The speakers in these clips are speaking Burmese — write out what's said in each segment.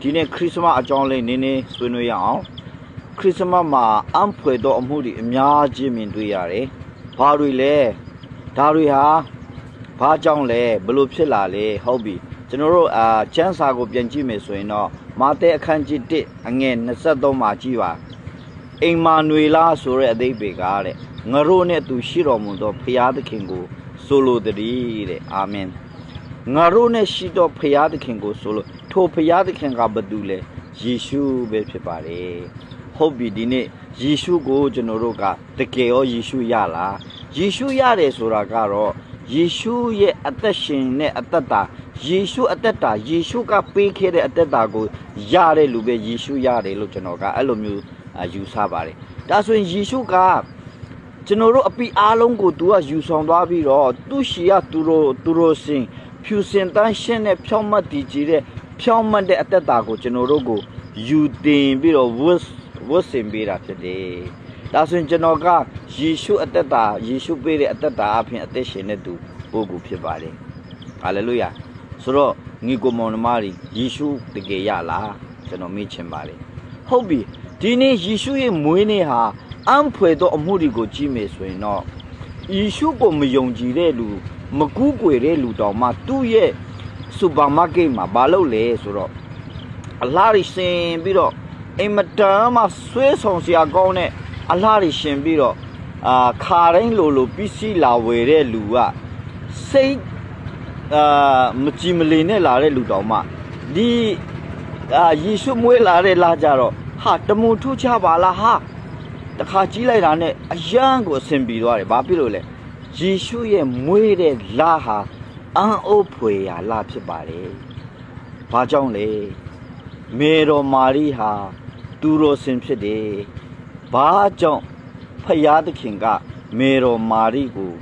ဒီနေ့ခရစ်စမတ်အကြောင်းလေးနည်းနည်းဆွေးနွေးရအောင်ခရစ်စမတ်မှာအံဖွယ်သောအမှုတွေအများကြီးမြင်တွေ့ရတယ်။ဘာတွေလဲဒါတွေဟာဘာကြောင့်လဲဘလို့ဖြစ်လာလဲဟုတ်ပြီကျွန်တော်တို့ကျမ်းစာကိုပြန်ကြည့်မယ်ဆိုရင်တော့မာသဲအခန်းကြီး1အငယ်23မှာကြည့်ပါအိမ်မာနွေလာဆိုတဲ့အဓိပ္ပာယ်ကတဲ့ငရိုးနဲ့သူရှိတော်မူသောဖရာသခင်ကိုဆိုလိုတည်းတဲ့အာမင်ငါတို့နဲ့ရှိတော့ဖရာသခင်ကိုဆိုလို့ထိုဖရာသခင်ကဘာတူလဲယေရှုပဲဖြစ်ပါတယ်ဟုတ်ပြီဒီနေ့ယေရှုကိုကျွန်တော်တို့ကတကယ်ရောယေရှုရလားယေရှုရတယ်ဆိုတာကတော့ယေရှုရဲ့အသက်ရှင်နဲ့အသက်တာယေရှုအသက်တာယေရှုကပေးခဲ့တဲ့အသက်တာကိုရတဲ့လူပဲယေရှုရတယ်လို့ကျွန်တော်ကအဲ့လိုမျိုးယူဆပါတယ်ဒါဆိုရင်ယေရှုကကျွန်တော်တို့အပိအားလုံးကိုသူကယူဆောင်သွားပြီးတော့သူ့ရှီကသူတို့စင်ဖြူစင်တန်းရှင်းတဲ့ဖြောင်းမတ်တည်ကြည်တဲ့ဖြောင်းမတ်တဲ့အသက်တာကိုကျွန်တော်တို့ကိုယူတင်ပြီးတော့ဝတ်ဆင်ပေးတာဖြစ်တယ်။ဒါဆိုရင်ကျွန်တော်ကယေရှုအသက်တာယေရှုပေးတဲ့အသက်တာအပြင်အသက်ရှင်တဲ့သူပုဂ္ဂိုလ်ဖြစ်ပါတယ်။ဟာလေလုယာ။ဆိုတော့ညီကိုမောင်နှမတွေယေရှုတကယ်ရလားကျွန်တော်မေးချင်ပါတယ်။ဟုတ်ပြီဒီနေ့ယေရှုရဲ့မွေးနေ့ဟာအံဖွယ်သောအမှုတွေကိုကြည့်မယ်ဆိုရင်တော့ယေရှုကိုမယုံကြည်တဲ့လူမကူးကွယ်တဲ့လူတောင်မှသူ့ရဲ့စူပါမားကတ်မှာမလုပ်လဲဆိုတော့အလားရီရှင်ပြီးတော့အိမ်မတန်မှဆွဲဆောင်စရာကောင်းတဲ့အလားရီရှင်ပြီးတော့ခါတိုင်းလိုပစ္စည်းလာဝယ်တဲ့လူကစိတ်မကြည်မလင်နဲ့လာတဲ့လူတောင်မှဒီယေရှုမွေးလာတဲ့လာကြတော့ဟာတမူထူးခြားပါလားဟာတခါကြီးလိုက်တာနဲ့အယံကိုအဆင်ပြေသွားတယ်ဘာဖြစ်လို့လဲယေရှုရဲ့မွေးတဲ့လဟာအံ့ဩဖွယ်ရာလဖြစ်ပါတယ်။ဘာကြောင့်လဲ။မေတော်မာရိဟာသူတော်စင်ဖြစ်တယ်။ဘာကြောင့်ဖယားသခင်ကမေတော်မာရိကို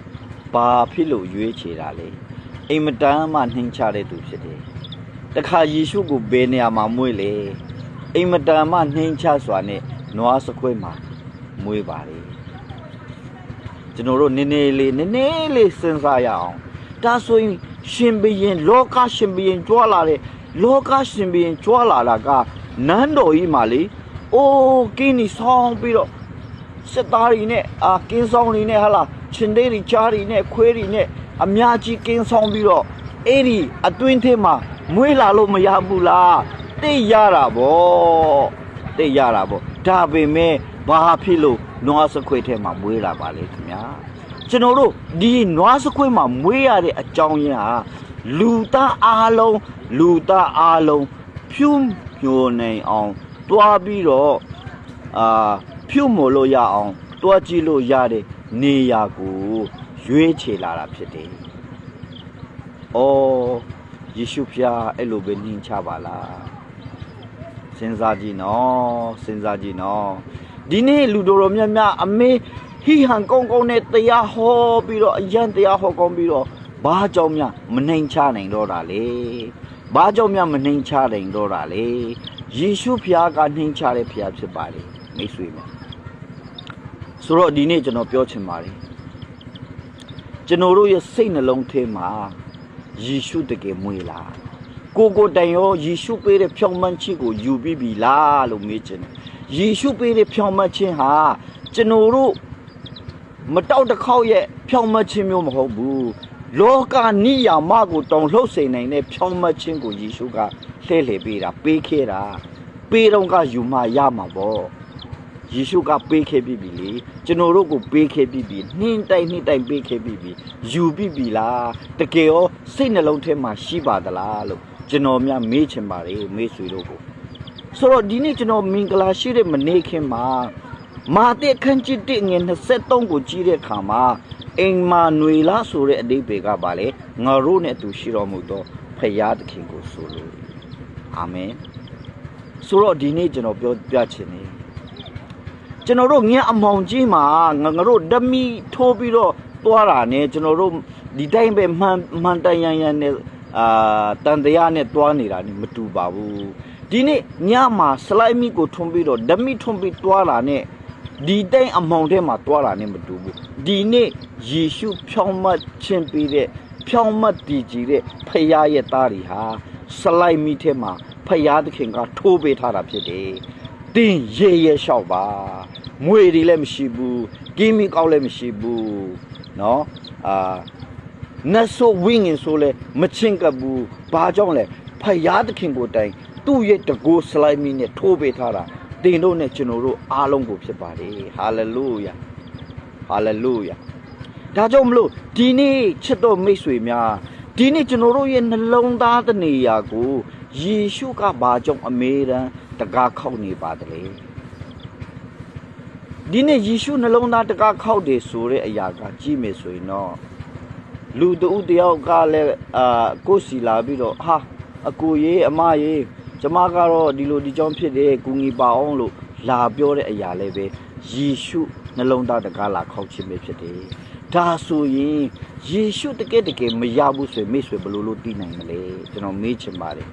ဘာဖြစ်လို့ရွေးချယ်တာလဲ။အိမ်မတန်းမှနှိမ်ချတဲ့သူဖြစ်တယ်။တခါယေရှုကိုဘယ်နေရာမှာမွေးလဲ။အိမ်မတန်းမှနှိမ်ချစွာနဲ့နွားစခွဲမှာမွေးပါတယ်ကျွန်တော်တို့နည်းနည်းလေးစဉ်းစားရအောင်ဒါဆိုရင်ရှင်ဘရင်လောကရှင်ဘရင်ကြွားလာတဲ့လောကရှင်ဘရင်ကြွားလာတာကနန်းတော်ကြီးမှာလေအိုးကင်းနီဆောင်ပြီးတော့စစ်သားတွေနဲ့ကင်းဆောင်တွေနဲ့ဟာလားချင်းသေးတွေကြားတွေနဲ့ခွေးတွေနဲ့အများကြီးကင်းဆောင်ပြီးတော့အဲ့ဒီအတွင်းထဲမှာမွေးလာလို့မရဘူးလားတိတ်ရတာဗောဒါပေမဲ့ဘာဖြစ်လို့နွားစခွေထဲမှာမွေးလာပါလေခင်ဗျာကျွန်တော်တို့ဒီနွားစခွေမှာမွေးရတဲ့အကြောင်းရင်းဟာလူသားအားလုံးဖြူညိုနိုင်အောင်တွားပြီးတော့ဖြူမို့လို့ရအောင်တွားကြည့်လို့ရတဲ့နေရာကိုရွေးချယ်လာတာဖြစ်တယ်။အော်ယေရှုဖျားအဲ့လိုပဲနှင်းချပါလားစဉ်းစားကြည့်နော်ဒီနေ့လူတော်များများအမေဟိဟန်ကောင်းနဲ့တရားဟောပြီးတော့အယံတရားဟောကောင်းပြီးတော့ဘာကြောင့်များမနှိမ်ချနိုင်တော့တာလဲဘာကြောင့်များမနှိမ်ချနိုင်တော့တာလဲယေရှုဖျားကနှိမ်ချတဲ့ဖျားဖြစ်ပါလေမိတ်ဆွေများဆိုတော့ဒီနေ့ကျွန်တော်ပြောချင်ပါတယ်ကျွန်တော်တို့ရဲ့စိတ်နှလုံးထဲမှာယေရှုတကယ်မွေးလားကိုတိုင်ရောယေရှုပေးတဲ့ဖြောင့်မတ်ခြင်းကိုယူပြီးပြီလားလို့မေးချင်တယ်ယေရှုပေးတဲ့ဖြောင့်မတ်ခြင်းဟာကျွန်တော်တို့မတောက်တစ်ခေါက်ရဲ့ဖြောင့်မတ်ခြင်းမျိုးမဟုတ်ဘူးလောကနိယာမကိုတောင်လှုပ်စေနိုင်တဲ့ဖြောင့်မတ်ခြင်းကိုယေရှုကလှည့်လည်ပေးတာပေးခဲ့တာပေးတော့ကယူမှရမှာပေါ့ယေရှုကပေးခဲ့ပြီလေကျွန်တော်တို့ကိုပေးခဲ့ပြီနှင်းတိုက်ပေးခဲ့ပြီယူပြီလားတကယ်ရောစိတ်နှလုံးထဲမှာရှိပါသလားလို့ကျွန်တော်များမေးချင်ပါတယ်မေးဆွေတို့ကိုဆိုတော့ဒီနေ့ကျွန်တော်မင်္ဂလာရှိတဲ့မနေ့ခင်မှာမာသဲအခန်းကြီး1ငွေ23ကိုကြည့်တဲ့အခါမှာအိမ်မာနွေလာဆိုတဲ့အဓိပ္ပာယ်ကပါလေငါတို့နဲ့သူရှိတော်မူသောဖယားသခင်ကိုဆိုလို့အာမင်ဆိုတော့ဒီနေ့ကျွန်တော်ပြောပြချင်တယ်ကျွန်တော်တို့ငါအမောင်ကြီးမှာငါတို့ဓမီထိုးပြီးတော့သွားတာနဲ့ကျွန်တော်တို့ဒီတိုင်းပဲမှန်တန်ရန်နဲ့တန်တရားနဲ့သွားနေတာနဲ့မတူပါဘူးဒီနေ့ညမှာစလိုက်မီကိုထွန်းပြီးတော့ဓမီထွန်းပြီးသွားတာနဲ့ဒီတိုင်းအမောင်ထဲမှာသွားတာနဲ့မတူဘူးဒီနေ့ယေရှုဖြောင်းမတ်ခြင်းပေးတဲ့ဖြောင်းမတ်တည်ကြည်တဲ့ဖခင်ရဲ့သားတွေဟာစလိုက်မီထဲမှာဖ ယားသခင်ကထိုးပေးထားတာဖြစ်တယ်တင်းရေရဲလျှောက်ပါမွေတွေလည်းမရှိဘူးကင်းမီကောက်လည်းမရှိဘူးနော်နတ်ဆိုဝင်းငင်ဆိုလဲမချင်းကပ်ဘူးဘာကြောင့်လဲဖယားသခင်ကိုတိုင်သူ့ရဲ့တကိုးစလိုက်မီနဲ့ထိုးပေးထားတာတင်တို့နဲ့ကျွန်တော်တို့အားလုံးကိုဖြစ်ပါတယ်ဟာလေလုယာဟာလေလုယာဒါကြောင့်မလို့ဒီနေ့ချစ်တော်မိတ်ဆွေများဒီနေ့ကျွန်တော်တို့ရဲ့နှလုံးသားတနေရာကိုယေရှုကဘာကြောင့်အမေရန်တကားခောက်နေပါတယ်ဒီနေ့ယေရှုနှလုံးသားတကားခောက်တယ်ဆိုတဲ့အရာကကြည့်မယ်ဆိုရင်တော့လူတဦးတယောက်ကလည်းကိုယ်စီလာပြီးတော့ဟာအကိုရေးအမရေးကျမကတော့ဒီလိုဒီကြောင့်ဖြစ်တယ်ကူညီပါအောင်လို့လာပြောတဲ့အရာလည်းပဲယေရှုနှလုံးသားတကားလာခောက်ခြင်းပဲဖြစ်တယ်ဒါဆိုရင်ယေရှုတကယ်မရဘူးဆိုရင်မိတ်ဆွေဘယ်လိုလုပ်သိနိုင်မလဲကျွန်တော်မေးချင်ပါတယ်